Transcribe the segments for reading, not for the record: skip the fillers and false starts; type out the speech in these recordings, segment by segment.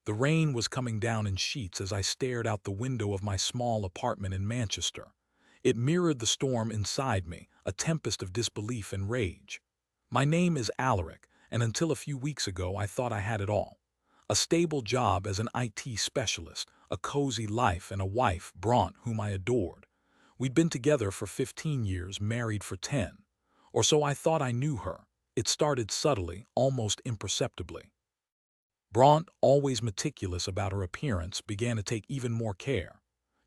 The rain was coming down in sheets as I stared out the window of my small apartment in Manchester. It mirrored the storm inside me, a tempest of disbelief and rage. My name is Alaric, and until a few weeks ago I thought I had it all. A stable job as an IT specialist, a cozy life, and a wife, Bront, whom I adored. We'd been together for 15 years, married for 10. Or so I thought. I knew her. It started subtly, almost imperceptibly. Bront, always meticulous about her appearance, began to take even more care.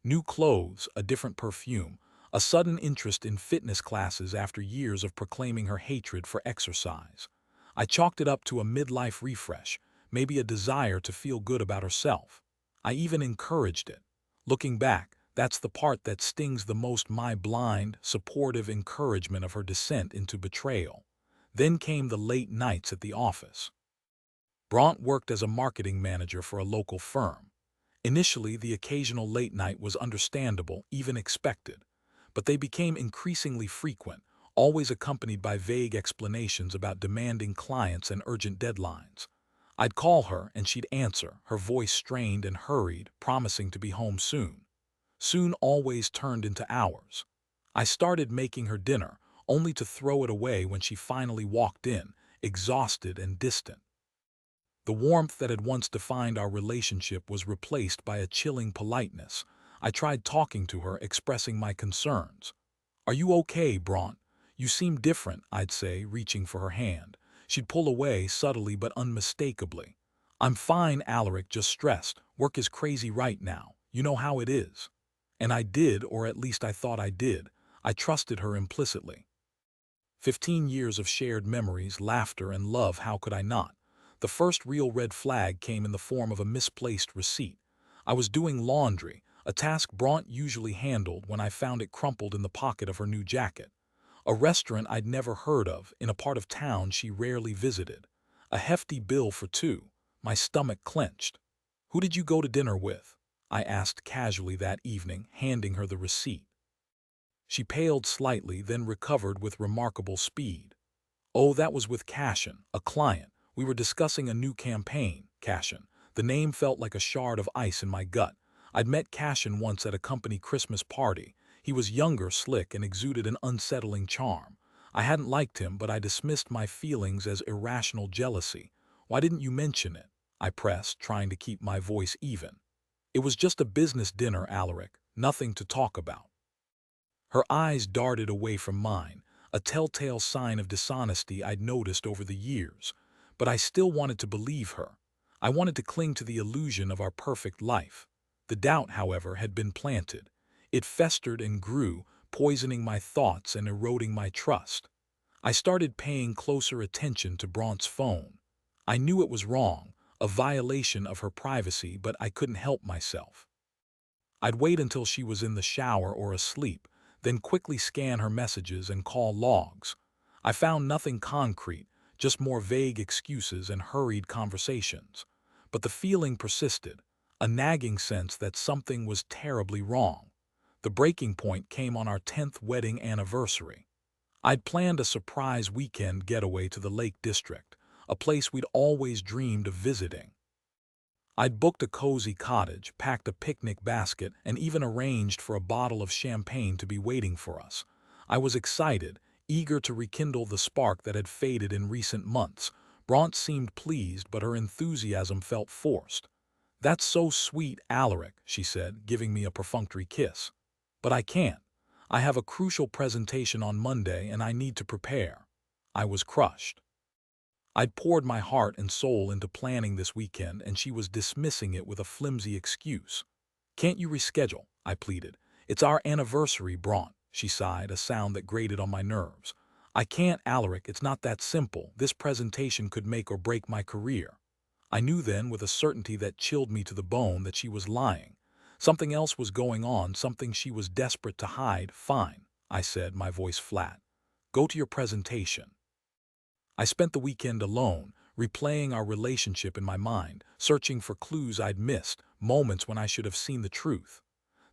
New clothes, a different perfume, a sudden interest in fitness classes after years of proclaiming her hatred for exercise. I chalked it up to a midlife refresh, maybe a desire to feel good about herself. I even encouraged it. Looking back, that's the part that stings the most, my blind, supportive encouragement of her descent into betrayal. Then came the late nights at the office. Bront worked as a marketing manager for a local firm. Initially, the occasional late night was understandable, even expected. But they became increasingly frequent, always accompanied by vague explanations about demanding clients and urgent deadlines. I'd call her and she'd answer, her voice strained and hurried, promising to be home soon. Soon always turned into hours. I started making her dinner, only to throw it away when she finally walked in, exhausted and distant. The warmth that had once defined our relationship was replaced by a chilling politeness. I tried talking to her, expressing my concerns. "Are you okay, Bront? You seem different," I'd say, reaching for her hand. She'd pull away, subtly but unmistakably. "I'm fine, Alaric, just stressed. Work is crazy right now. You know how it is." And I did, or at least I thought I did. I trusted her implicitly. 15 years of shared memories, laughter, and love, how could I not? The first real red flag came in the form of a misplaced receipt. I was doing laundry, a task Bront usually handled, when I found it crumpled in the pocket of her new jacket. A restaurant I'd never heard of, in a part of town she rarely visited. A hefty bill for two. My stomach clenched. "Who did you go to dinner with?" I asked casually that evening, handing her the receipt. She paled slightly, then recovered with remarkable speed. "Oh, that was with Cashin, a client. We were discussing a new campaign." Cashin. The name felt like a shard of ice in my gut. I'd met Cashin once at a company Christmas party. He was younger, slick, and exuded an unsettling charm. I hadn't liked him, but I dismissed my feelings as irrational jealousy. "Why didn't you mention it?" I pressed, trying to keep my voice even. "It was just a business dinner, Alaric. Nothing to talk about." Her eyes darted away from mine, a telltale sign of dishonesty I'd noticed over the years. But I still wanted to believe her. I wanted to cling to the illusion of our perfect life. The doubt, however, had been planted. It festered and grew, poisoning my thoughts and eroding my trust. I started paying closer attention to Bront's phone. I knew it was wrong, a violation of her privacy, but I couldn't help myself. I'd wait until she was in the shower or asleep, then quickly scan her messages and call logs. I found nothing concrete, just more vague excuses and hurried conversations. But the feeling persisted, a nagging sense that something was terribly wrong. The breaking point came on our 10th wedding anniversary. I'd planned a surprise weekend getaway to the Lake District, a place we'd always dreamed of visiting. I'd booked a cozy cottage, packed a picnic basket, and even arranged for a bottle of champagne to be waiting for us. I was excited, eager to rekindle the spark that had faded in recent months. Bront seemed pleased, but her enthusiasm felt forced. "That's so sweet, Alaric," she said, giving me a perfunctory kiss. "But I can't. I have a crucial presentation on Monday and I need to prepare." I was crushed. I'd poured my heart and soul into planning this weekend, and she was dismissing it with a flimsy excuse. "Can't you reschedule?" I pleaded. "It's our anniversary, Bront," she sighed, a sound that grated on my nerves. "I can't, Alaric, it's not that simple. This presentation could make or break my career." I knew then, with a certainty that chilled me to the bone, that she was lying. Something else was going on, something she was desperate to hide. "Fine," I said, my voice flat. "Go to your presentation." I spent the weekend alone, replaying our relationship in my mind, searching for clues I'd missed, moments when I should have seen the truth.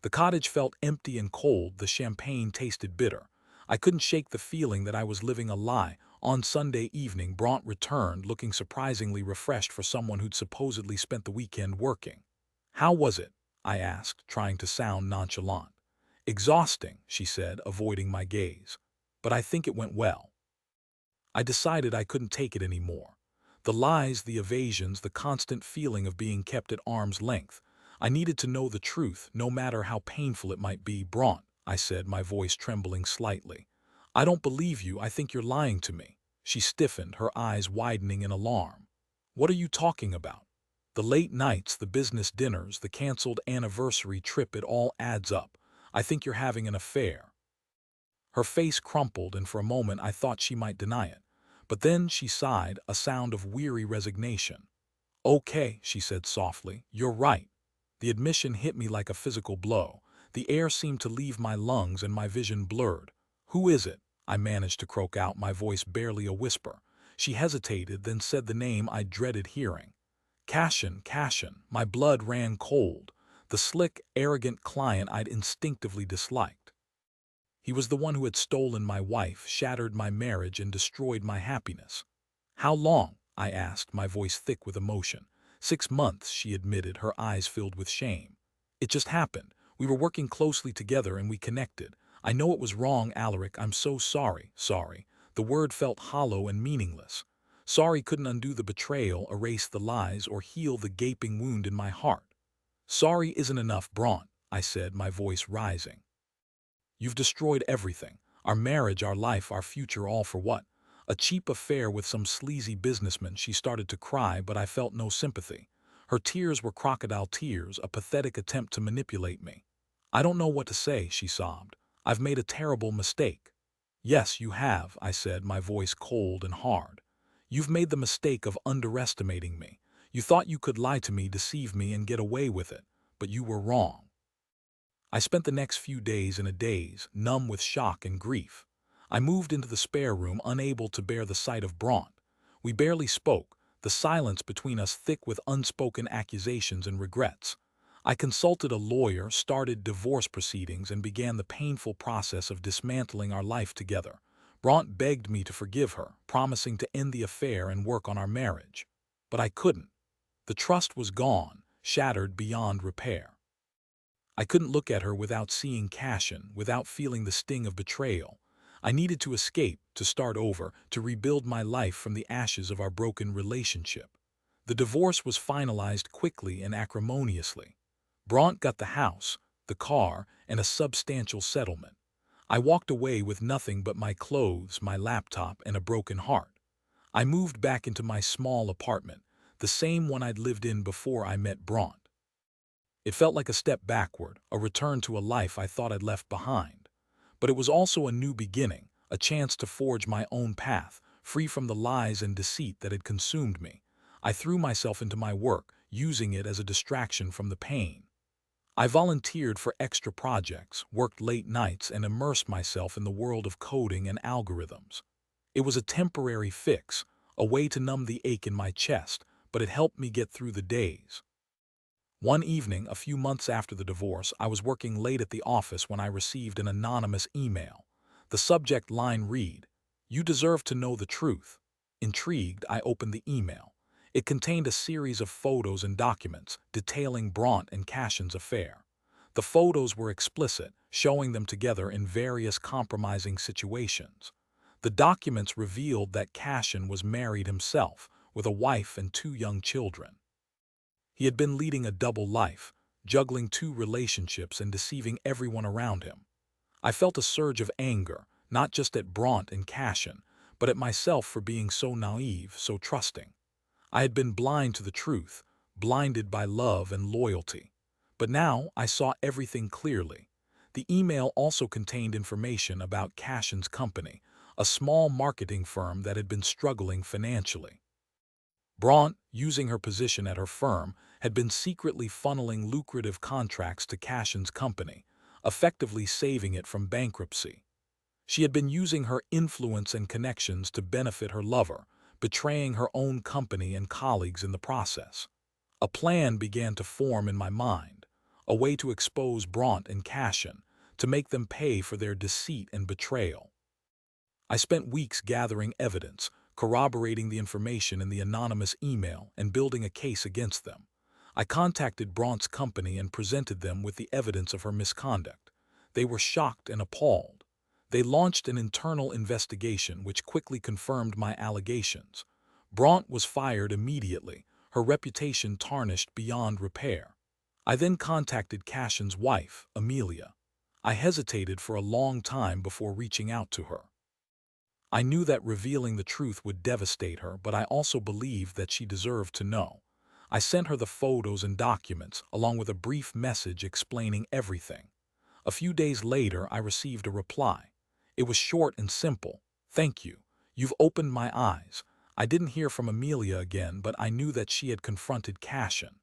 The cottage felt empty and cold, the champagne tasted bitter. I couldn't shake the feeling that I was living a lie, On Sunday evening, Bront returned, looking surprisingly refreshed for someone who'd supposedly spent the weekend working. "How was it?" I asked, trying to sound nonchalant. "Exhausting," she said, avoiding my gaze. "But I think it went well." I decided I couldn't take it anymore. The lies, the evasions, the constant feeling of being kept at arm's length. I needed to know the truth, no matter how painful it might be. "Bront," I said, my voice trembling slightly. "I don't believe you. I think you're lying to me." She stiffened, her eyes widening in alarm. "What are you talking about?" "The late nights, the business dinners, the canceled anniversary trip, it all adds up. I think you're having an affair." Her face crumpled, and for a moment I thought she might deny it. But then she sighed, a sound of weary resignation. "Okay," she said softly, "you're right." The admission hit me like a physical blow. The air seemed to leave my lungs and my vision blurred. "Who is it?" I managed to croak out, my voice barely a whisper. She hesitated, then said the name I dreaded hearing. "Cashin, Cashin." My blood ran cold. The slick, arrogant client I'd instinctively disliked. He was the one who had stolen my wife, shattered my marriage, and destroyed my happiness. "How long?" I asked, my voice thick with emotion. 6 months, she admitted, her eyes filled with shame. "It just happened. We were working closely together and we connected. I know it was wrong, Alaric. I'm so sorry." Sorry. The word felt hollow and meaningless. Sorry couldn't undo the betrayal, erase the lies, or heal the gaping wound in my heart. "Sorry isn't enough, Bront," I said, my voice rising. "You've destroyed everything. Our marriage, our life, our future, all for what? A cheap affair with some sleazy businessman." She started to cry, but I felt no sympathy. Her tears were crocodile tears, a pathetic attempt to manipulate me. "I don't know what to say," she sobbed. "I've made a terrible mistake." "Yes, you have," I said, my voice cold and hard. "You've made the mistake of underestimating me. You thought you could lie to me, deceive me, and get away with it. But you were wrong." I spent the next few days in a daze, numb with shock and grief. I moved into the spare room, unable to bear the sight of Bront. We barely spoke, the silence between us thick with unspoken accusations and regrets. I consulted a lawyer, started divorce proceedings, and began the painful process of dismantling our life together. Bront begged me to forgive her, promising to end the affair and work on our marriage. But I couldn't. The trust was gone, shattered beyond repair. I couldn't look at her without seeing Cashin, without feeling the sting of betrayal. I needed to escape, to start over, to rebuild my life from the ashes of our broken relationship. The divorce was finalized quickly and acrimoniously. Bront got the house, the car, and a substantial settlement. I walked away with nothing but my clothes, my laptop, and a broken heart. I moved back into my small apartment, the same one I'd lived in before I met Bront. It felt like a step backward, a return to a life I thought I'd left behind. But it was also a new beginning, a chance to forge my own path, free from the lies and deceit that had consumed me. I threw myself into my work, using it as a distraction from the pain. I volunteered for extra projects, worked late nights, and immersed myself in the world of coding and algorithms. It was a temporary fix, a way to numb the ache in my chest, but it helped me get through the days. One evening, a few months after the divorce, I was working late at the office when I received an anonymous email. The subject line read, "You deserve to know the truth." Intrigued, I opened the email. It contained a series of photos and documents detailing Bront and Cashin's affair. The photos were explicit, showing them together in various compromising situations. The documents revealed that Cashin was married himself, with a wife and 2 young children. He had been leading a double life, juggling 2 relationships and deceiving everyone around him. I felt a surge of anger, not just at Bront and Cashin, but at myself for being so naive, so trusting. I had been blind to the truth, blinded by love and loyalty. But now I saw everything clearly. The email also contained information about Cashin's company, a small marketing firm that had been struggling financially. Bront, using her position at her firm, had been secretly funneling lucrative contracts to Cashin's company, effectively saving it from bankruptcy. She had been using her influence and connections to benefit her lover, betraying her own company and colleagues in the process. A plan began to form in my mind, a way to expose Bront and Cashin, to make them pay for their deceit and betrayal. I spent weeks gathering evidence, corroborating the information in the anonymous email, and building a case against them. I contacted Braunt's company and presented them with the evidence of her misconduct. They were shocked and appalled. They launched an internal investigation which quickly confirmed my allegations. Braunt was fired immediately, her reputation tarnished beyond repair. I then contacted Cashin's wife, Amelia. I hesitated for a long time before reaching out to her. I knew that revealing the truth would devastate her, but I also believed that she deserved to know. I sent her the photos and documents, along with a brief message explaining everything. A few days later, I received a reply. It was short and simple. "Thank you. You've opened my eyes." I didn't hear from Amelia again, but I knew that she had confronted Cashin.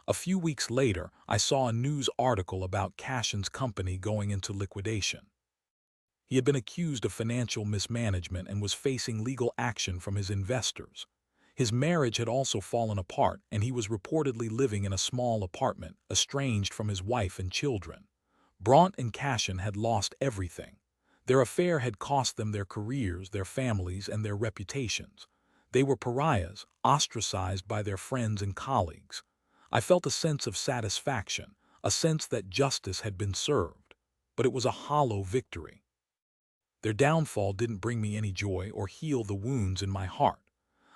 A few weeks later, I saw a news article about Cashin's company going into liquidation. He had been accused of financial mismanagement and was facing legal action from his investors. His marriage had also fallen apart, and he was reportedly living in a small apartment, estranged from his wife and children. Braunt and Cashin had lost everything. Their affair had cost them their careers, their families, and their reputations. They were pariahs, ostracized by their friends and colleagues. I felt a sense of satisfaction, a sense that justice had been served. But it was a hollow victory. Their downfall didn't bring me any joy or heal the wounds in my heart.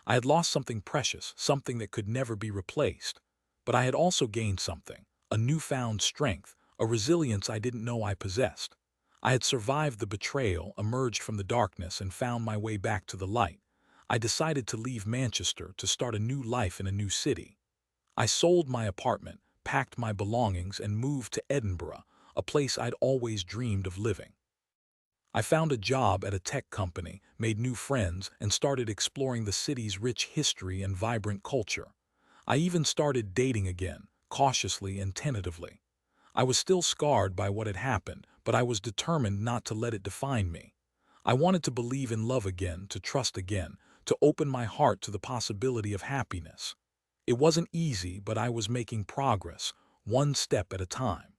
I had lost something precious, something that could never be replaced. But I had also gained something, a newfound strength, a resilience I didn't know I possessed. I had survived the betrayal, emerged from the darkness, and found my way back to the light. I decided to leave Manchester to start a new life in a new city. I sold my apartment, packed my belongings, and moved to Edinburgh, a place I'd always dreamed of living. I found a job at a tech company, made new friends, and started exploring the city's rich history and vibrant culture. I even started dating again, cautiously and tentatively. I was still scarred by what had happened, but I was determined not to let it define me. I wanted to believe in love again, to trust again, to open my heart to the possibility of happiness. It wasn't easy, but I was making progress, one step at a time.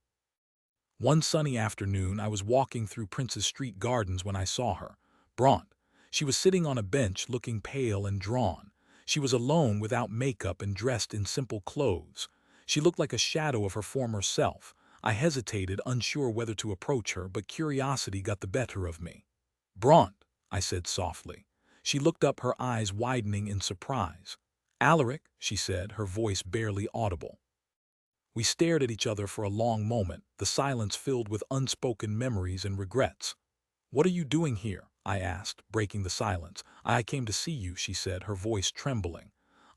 One sunny afternoon, I was walking through Prince's Street Gardens when I saw her, Braunt. She was sitting on a bench, looking pale and drawn. She was alone, without makeup and dressed in simple clothes. She looked like a shadow of her former self. I hesitated, unsure whether to approach her, but curiosity got the better of me. "Braunt," I said softly. She looked up, her eyes widening in surprise. "Alaric," she said, her voice barely audible. We stared at each other for a long moment, the silence filled with unspoken memories and regrets. "What are you doing here?" I asked, breaking the silence. "I came to see you," she said, her voice trembling.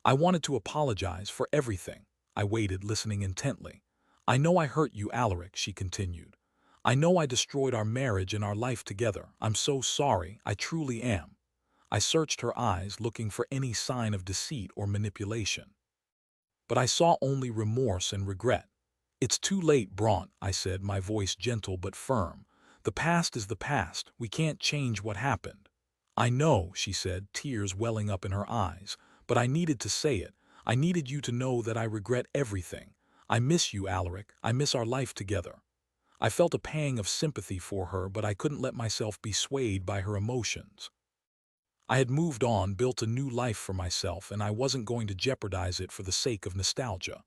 "I wanted to apologize for everything." I waited, listening intently. "I know I hurt you, Alaric," she continued. "I know I destroyed our marriage and our life together. I'm so sorry, I truly am." I searched her eyes, looking for any sign of deceit or manipulation. But I saw only remorse and regret. "It's too late, Braunt," I said, my voice gentle but firm. "The past is the past. We can't change what happened." "I know," she said, tears welling up in her eyes, "but I needed to say it. I needed you to know that I regret everything. I miss you, Alaric. I miss our life together." I felt a pang of sympathy for her, but I couldn't let myself be swayed by her emotions. I had moved on, built a new life for myself, and I wasn't going to jeopardize it for the sake of nostalgia.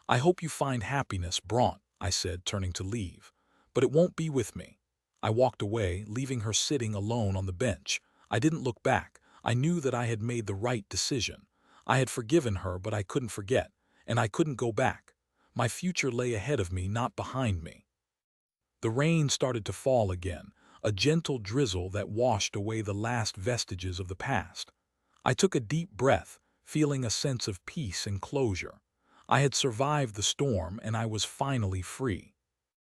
"I hope you find happiness, Braunt," I said, turning to leave. "But it won't be with me." I walked away, leaving her sitting alone on the bench. I didn't look back. I knew that I had made the right decision. I had forgiven her, but I couldn't forget, and I couldn't go back. My future lay ahead of me, not behind me. The rain started to fall again, a gentle drizzle that washed away the last vestiges of the past. I took a deep breath, feeling a sense of peace and closure. I had survived the storm, and I was finally free.